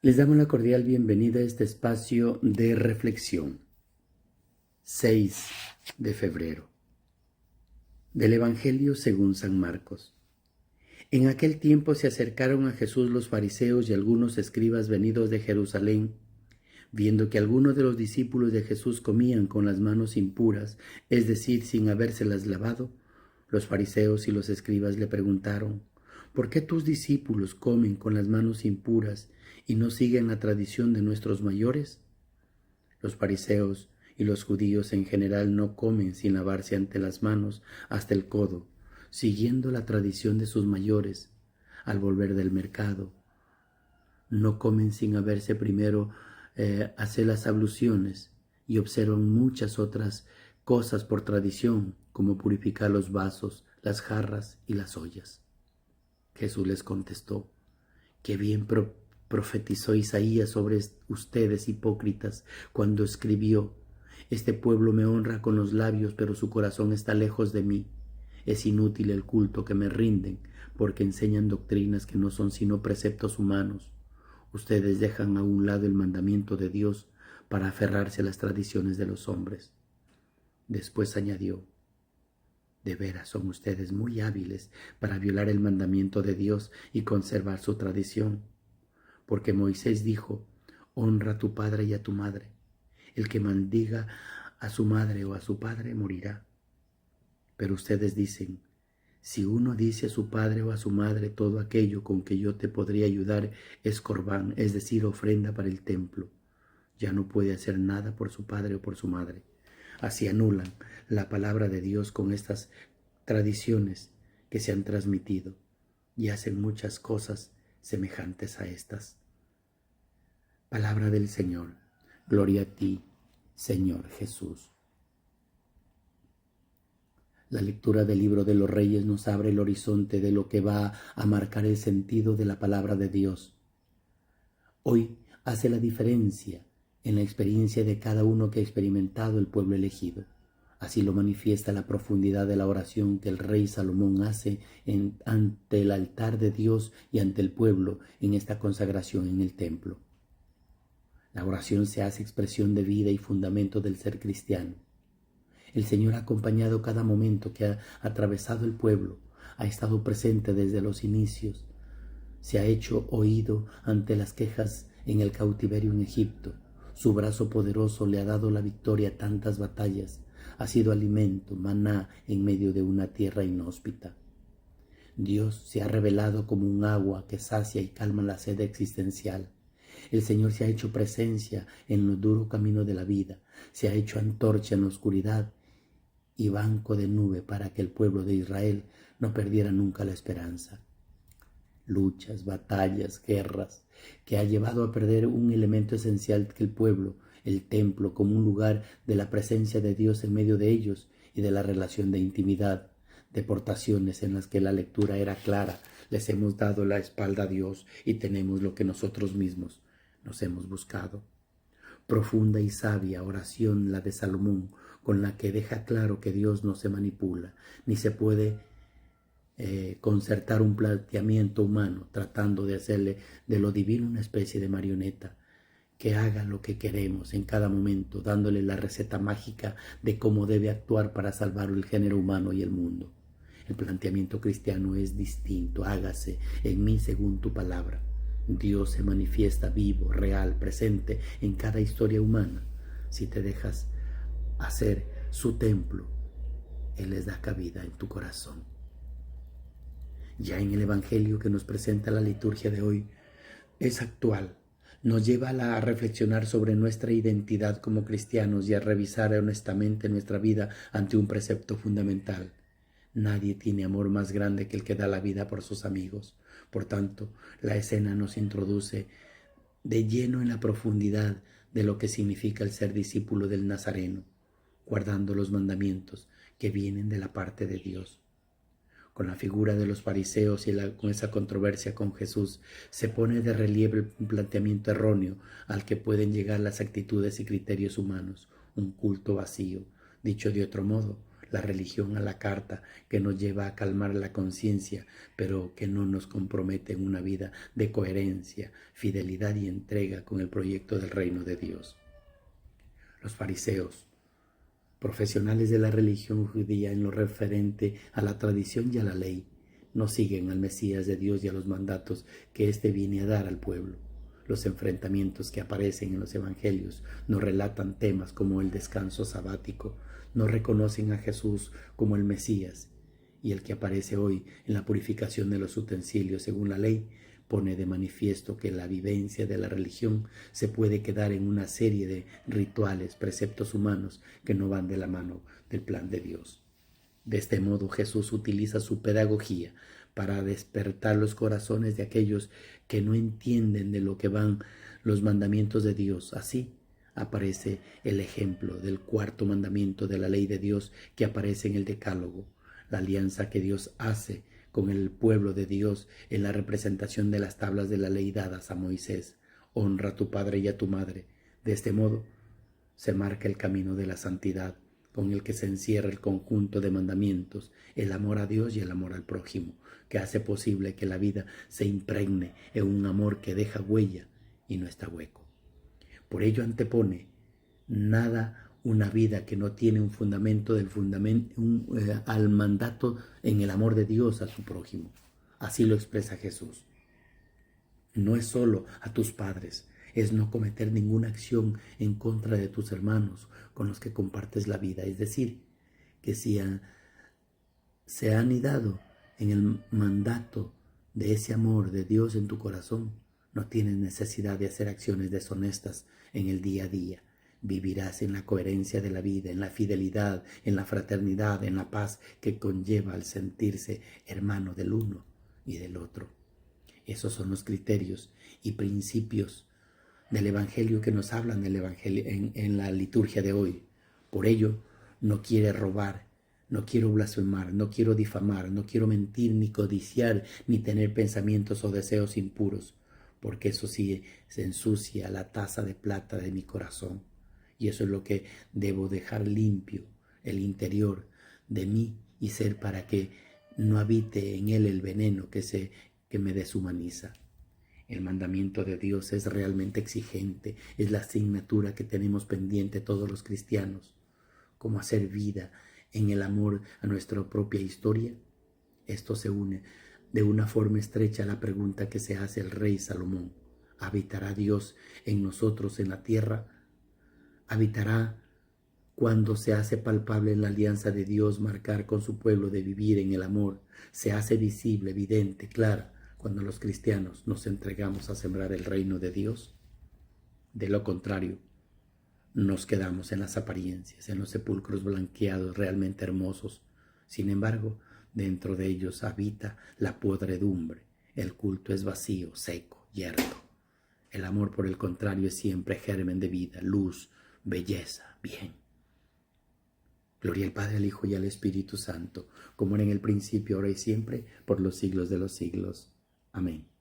Les damos la cordial bienvenida a este espacio de reflexión. 6 de febrero. Del Evangelio según San Marcos. En aquel tiempo se acercaron a Jesús los fariseos y algunos escribas venidos de Jerusalén, viendo que algunos de los discípulos de Jesús comían con las manos impuras, es decir, sin habérselas lavado. Los fariseos y los escribas le preguntaron: ¿por qué tus discípulos comen con las manos impuras y no siguen la tradición de nuestros mayores? Los fariseos y los judíos en general no comen sin lavarse ante las manos hasta el codo, siguiendo la tradición de sus mayores. Al volver del mercado, no comen sin haberse primero hacer las abluciones, y observan muchas otras cosas por tradición, como purificar los vasos, las jarras y las ollas. Jesús les contestó: qué bien profetizó Isaías sobre ustedes, hipócritas, cuando escribió: este pueblo me honra con los labios, pero su corazón está lejos de mí. Es inútil el culto que me rinden, porque enseñan doctrinas que no son sino preceptos humanos. Ustedes dejan a un lado el mandamiento de Dios para aferrarse a las tradiciones de los hombres. Después añadió: de veras son ustedes muy hábiles para violar el mandamiento de Dios y conservar su tradición. Porque Moisés dijo: honra a tu padre y a tu madre. El que maldiga a su madre o a su padre morirá. Pero ustedes dicen: si uno dice a su padre o a su madre, todo aquello con que yo te podría ayudar es corbán, es decir, ofrenda para el templo, ya no puede hacer nada por su padre o por su madre. Así anulan la palabra de Dios con estas tradiciones que se han transmitido, y hacen muchas cosas semejantes a estas. Palabra del Señor. Gloria a ti, Señor Jesús. La lectura del libro de los Reyes nos abre el horizonte de lo que va a marcar el sentido de la palabra de Dios. Hoy hace la diferencia en la experiencia de cada uno que ha experimentado el pueblo elegido. Así lo manifiesta la profundidad de la oración que el rey Salomón hace ante el altar de Dios y ante el pueblo en esta consagración en el templo. La oración se hace expresión de vida y fundamento del ser cristiano. El Señor ha acompañado cada momento que ha atravesado el pueblo, ha estado presente desde los inicios, se ha hecho oído ante las quejas en el cautiverio en Egipto. Su brazo poderoso le ha dado la victoria a tantas batallas, ha sido alimento, maná en medio de una tierra inhóspita. Dios se ha revelado como un agua que sacia y calma la sed existencial. El Señor se ha hecho presencia en el duro camino de la vida, se ha hecho antorcha en la oscuridad y banco de nube para que el pueblo de Israel no perdiera nunca la esperanza. Luchas, batallas, guerras, que ha llevado a perder un elemento esencial que el pueblo, el templo, como un lugar de la presencia de Dios en medio de ellos y de la relación de intimidad, deportaciones en las que la lectura era clara. Les hemos dado la espalda a Dios y tenemos lo que nosotros mismos nos hemos buscado. Profunda y sabia oración la de Salomón, con la que deja claro que Dios no se manipula, ni se puede concertar un planteamiento humano tratando de hacerle de lo divino una especie de marioneta que haga lo que queremos en cada momento, dándole la receta mágica de cómo debe actuar para salvar el género humano y el mundo. El planteamiento cristiano es distinto. Hágase en mí según tu palabra. Dios se manifiesta vivo, real, presente en cada historia humana. Si te dejas hacer su templo, Él les da cabida en tu corazón. Ya en el Evangelio que nos presenta la liturgia de hoy es actual. Nos lleva a reflexionar sobre nuestra identidad como cristianos y a revisar honestamente nuestra vida ante un precepto fundamental. Nadie tiene amor más grande que el que da la vida por sus amigos. Por tanto, la escena nos introduce de lleno en la profundidad de lo que significa el ser discípulo del Nazareno, guardando los mandamientos que vienen de la parte de Dios. Con la figura de los fariseos y con esa controversia con Jesús, se pone de relieve un planteamiento erróneo al que pueden llegar las actitudes y criterios humanos, un culto vacío. Dicho de otro modo, la religión a la carta que nos lleva a calmar la conciencia, pero que no nos compromete en una vida de coherencia, fidelidad y entrega con el proyecto del reino de Dios. Los fariseos, profesionales de la religión judía en lo referente a la tradición y a la ley, no siguen al Mesías de Dios y a los mandatos que éste viene a dar al pueblo. Los enfrentamientos que aparecen en los evangelios no relatan temas como el descanso sabático, no reconocen a Jesús como el Mesías, y el que aparece hoy en la purificación de los utensilios según la ley pone de manifiesto que la vivencia de la religión se puede quedar en una serie de rituales, preceptos humanos que no van de la mano del plan de Dios. De este modo Jesús utiliza su pedagogía para despertar los corazones de aquellos que no entienden de lo que van los mandamientos de Dios. Así aparece el ejemplo del cuarto mandamiento de la ley de Dios que aparece en el Decálogo, la alianza que Dios hace con el pueblo de Dios en la representación de las tablas de la ley dadas a Moisés. Honra a tu padre y a tu madre. De este modo se marca el camino de la santidad, con el que se encierra el conjunto de mandamientos, el amor a Dios y el amor al prójimo, que hace posible que la vida se impregne en un amor que deja huella y no está hueco. Por ello antepone nada una vida que no tiene un fundamento al mandato en el amor de Dios a su prójimo. Así lo expresa Jesús. No es solo a tus padres, es no cometer ninguna acción en contra de tus hermanos con los que compartes la vida. Es decir, que si se ha anidado en el mandato de ese amor de Dios en tu corazón, no tienes necesidad de hacer acciones deshonestas en el día a día. Vivirás en la coherencia de la vida, en la fidelidad, en la fraternidad, en la paz que conlleva al sentirse hermano del uno y del otro. Esos son los criterios y principios del Evangelio que nos hablan del Evangelio en la liturgia de hoy. Por ello, no quiere robar, no quiero blasfemar, no quiero difamar, no quiero mentir, ni codiciar, ni tener pensamientos o deseos impuros, porque eso sí se ensucia la taza de plata de mi corazón. Y eso es lo que debo dejar limpio, el interior de mí, y ser para que no habite en él el veneno que me deshumaniza. El mandamiento de Dios es realmente exigente, es la asignatura que tenemos pendiente todos los cristianos. ¿Cómo hacer vida en el amor a nuestra propia historia? Esto se une de una forma estrecha a la pregunta que se hace el rey Salomón. ¿Habitará Dios en nosotros en la tierra? ¿Habitará cuando se hace palpable la alianza de Dios marcar con su pueblo de vivir en el amor? Se hace visible, evidente, clara, cuando los cristianos nos entregamos a sembrar el reino de Dios. De lo contrario, nos quedamos en las apariencias, en los sepulcros blanqueados realmente hermosos. Sin embargo, dentro de ellos habita la podredumbre. El culto es vacío, seco, yerto. El amor, por el contrario, es siempre germen de vida, luz, belleza, bien. Gloria al Padre, al Hijo y al Espíritu Santo, como era en el principio, ahora y siempre, por los siglos de los siglos. Amén.